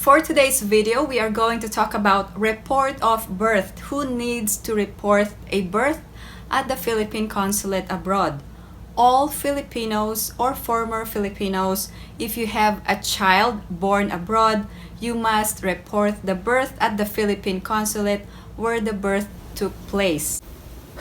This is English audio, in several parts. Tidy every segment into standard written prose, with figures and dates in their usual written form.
For today's video, we are going to talk about report of birth. Who needs to report a birth at the Philippine consulate abroad? All Filipinos or former Filipinos. If you have a child born abroad, you must report the birth at the Philippine consulate where the birth took place.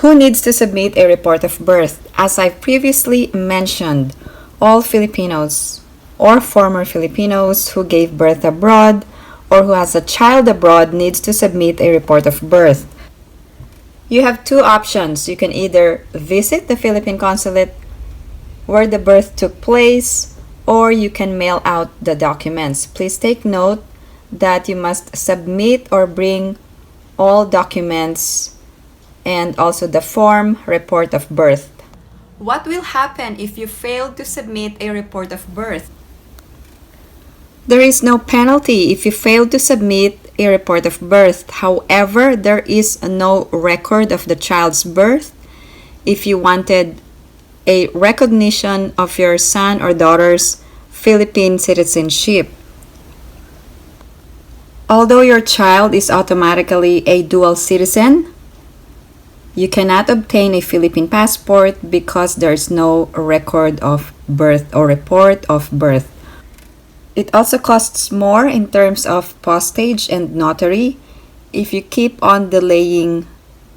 Who needs to submit a report of birth? As I previously mentioned, all Filipinos or former Filipinos who gave birth abroad or who has a child abroad needs to submit a report of birth. You have two options. You can either visit the Philippine consulate where the birth took place, or you can mail out the documents. Please take note that you must submit or bring all documents and also the form report of birth. What will happen if you fail to submit a report of birth? There is no penalty if you fail to submit a report of birth. However, there is no record of the child's birth. If you wanted a recognition of your son or daughter's Philippine citizenship. Although your child is automatically a dual citizen, you cannot obtain a Philippine passport because there's no record of birth or report of birth. It also costs more in terms of postage and notary if you keep on delaying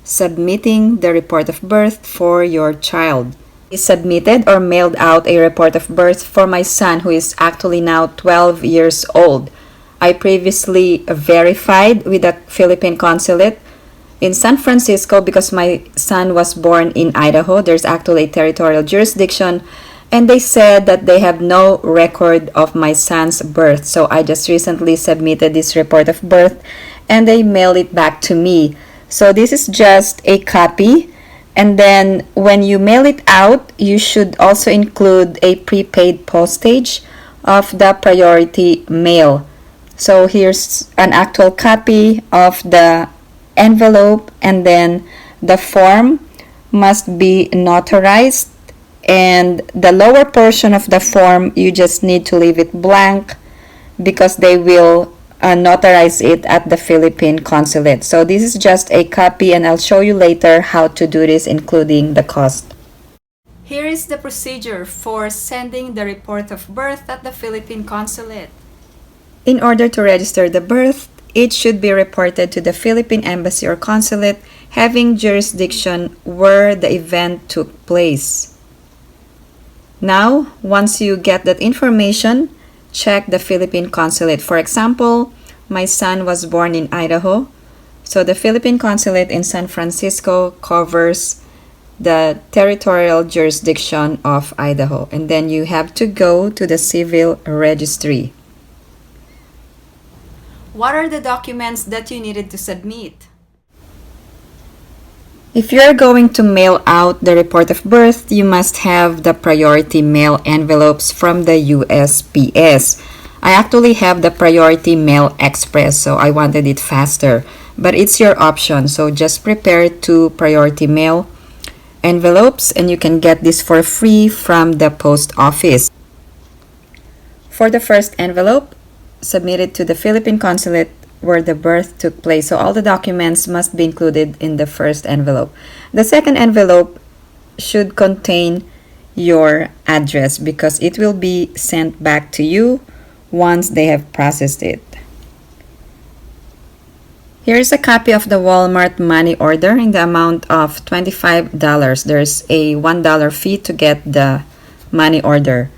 submitting the report of birth for your child. I submitted or mailed out a report of birth for my son who is actually now 12 years old. I previously verified with the Philippine consulate in San Francisco because my son was born in Idaho. There's actually a territorial jurisdiction, and they said that they have no record of my son's birth. So I just recently submitted this report of birth and they mailed it back to me. So this is just a copy. And then when you mail it out, you should also include a prepaid postage of the priority mail. So here's an actual copy of the envelope, and then the form must be notarized, and the lower portion of the form you just need to leave it blank because they will notarize it at the Philippine consulate. So this is just a copy, and I'll show you later how to do this, including the cost. Here is the procedure for sending the report of birth at the Philippine consulate. In order to register the birth, it should be reported to the Philippine embassy or consulate having jurisdiction where the event took place. Now, once you get that information, check the Philippine consulate. For example, my son was born in Idaho, so the Philippine consulate in San Francisco covers the territorial jurisdiction of Idaho, and then you have to go to the civil registry. What are the documents that you needed to submit? If you're going to mail out the report of birth, you must have the priority mail envelopes from the USPS. I actually have the priority mail express, so I wanted it faster. But it's your option, so just prepare 2 priority mail envelopes and you can get this for free from the post office. For the first envelope, submit it to the Philippine consulate where the birth took place. So all the documents must be included in the first envelope. The second envelope should contain your address because it will be sent back to you once they have processed it. Here's a copy of the Walmart money order in the amount of $25. There's a $1 fee to get the money order.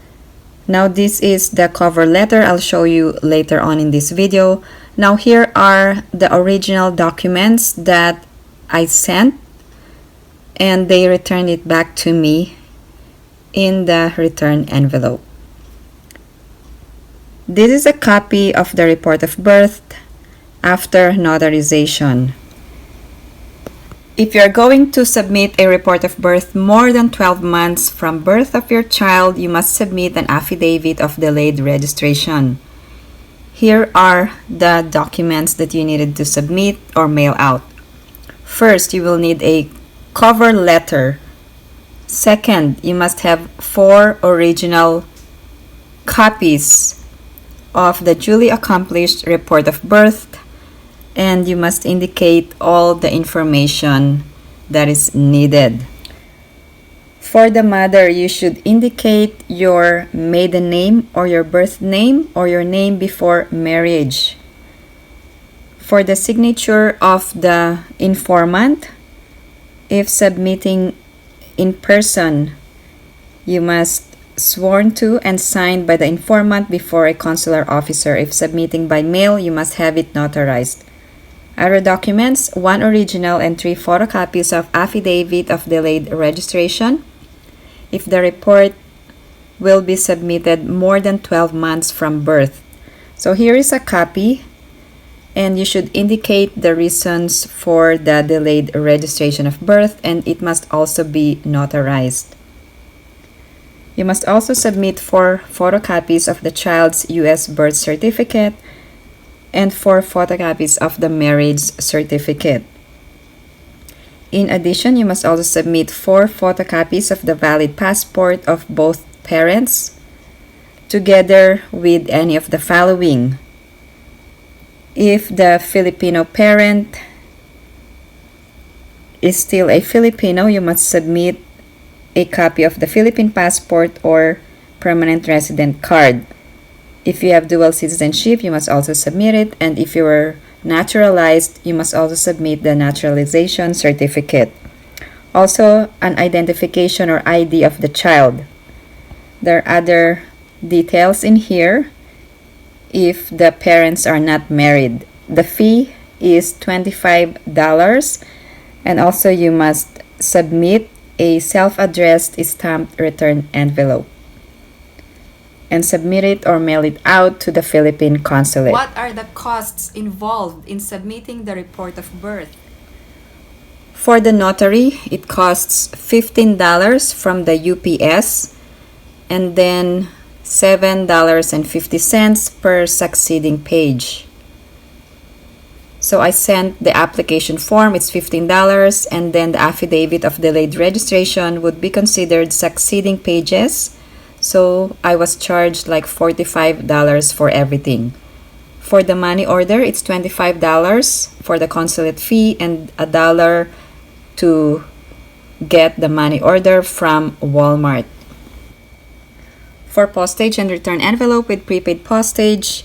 Now this is the cover letter. I'll show you later on in this video. Now here are the original documents that I sent, and they returned it back to me in the return envelope. This is a copy of the report of birth after notarization. If you're going to submit a report of birth more than 12 months from birth of your child, you must submit an affidavit of delayed registration. Here are the documents that you needed to submit or mail out. First, you will need a cover letter. Second, you must have 4 original copies of the duly accomplished report of birth, and you must indicate all the information that is needed. For the mother, you should indicate your maiden name or your birth name or your name before marriage. For the signature of the informant, if submitting in person, you must sworn to and signed by the informant before a consular officer. If submitting by mail, you must have it notarized. Other documents: 1 original and 3 photocopies of affidavit of delayed registration if the report will be submitted more than 12 months from birth. So here is a copy, and you should indicate the reasons for the delayed registration of birth, and it must also be notarized. You must also submit 4 photocopies of the child's U.S. birth certificate and 4 photocopies of the marriage certificate. In addition, you must also submit 4 photocopies of the valid passport of both parents, together with any of the following. If the Filipino parent is still a Filipino, you must submit a copy of the Philippine passport or permanent resident card. If you have dual citizenship, you must also submit it, and if you were naturalized, you must also submit the naturalization certificate. Also, an identification or ID of the child. There are other details in here if the parents are not married. The fee is $25, and also you must submit a self-addressed stamped return envelope and submit it or mail it out to the Philippine consulate. What are the costs involved in submitting the report of birth? For the notary, it costs $15 from the UPS, and then $7.50 per succeeding page. So I sent the application form, it's $15, and then the affidavit of delayed registration would be considered succeeding pages. So I was charged like $45 for everything. For the money order, it's $25 for the consulate fee and $1 to get the money order from Walmart. For postage and return envelope with prepaid postage,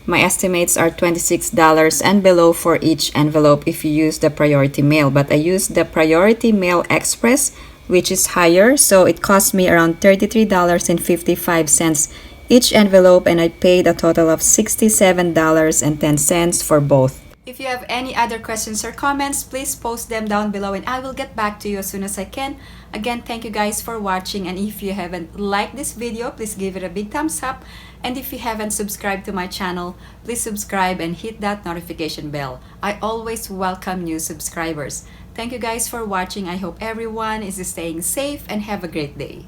my estimates are $26 and below for each envelope if you use the priority mail. But I used the priority mail express, which is higher, so it cost me around $33.55 each envelope, and I paid a total of $67.10 for both. If you have any other questions or comments, please post them down below and I will get back to you as soon as I can. Again, thank you guys for watching, and if you haven't liked this video, please give it a big thumbs up. And if you haven't subscribed to my channel, please subscribe and hit that notification bell. I always welcome new subscribers. Thank you guys for watching. I hope everyone is staying safe and have a great day.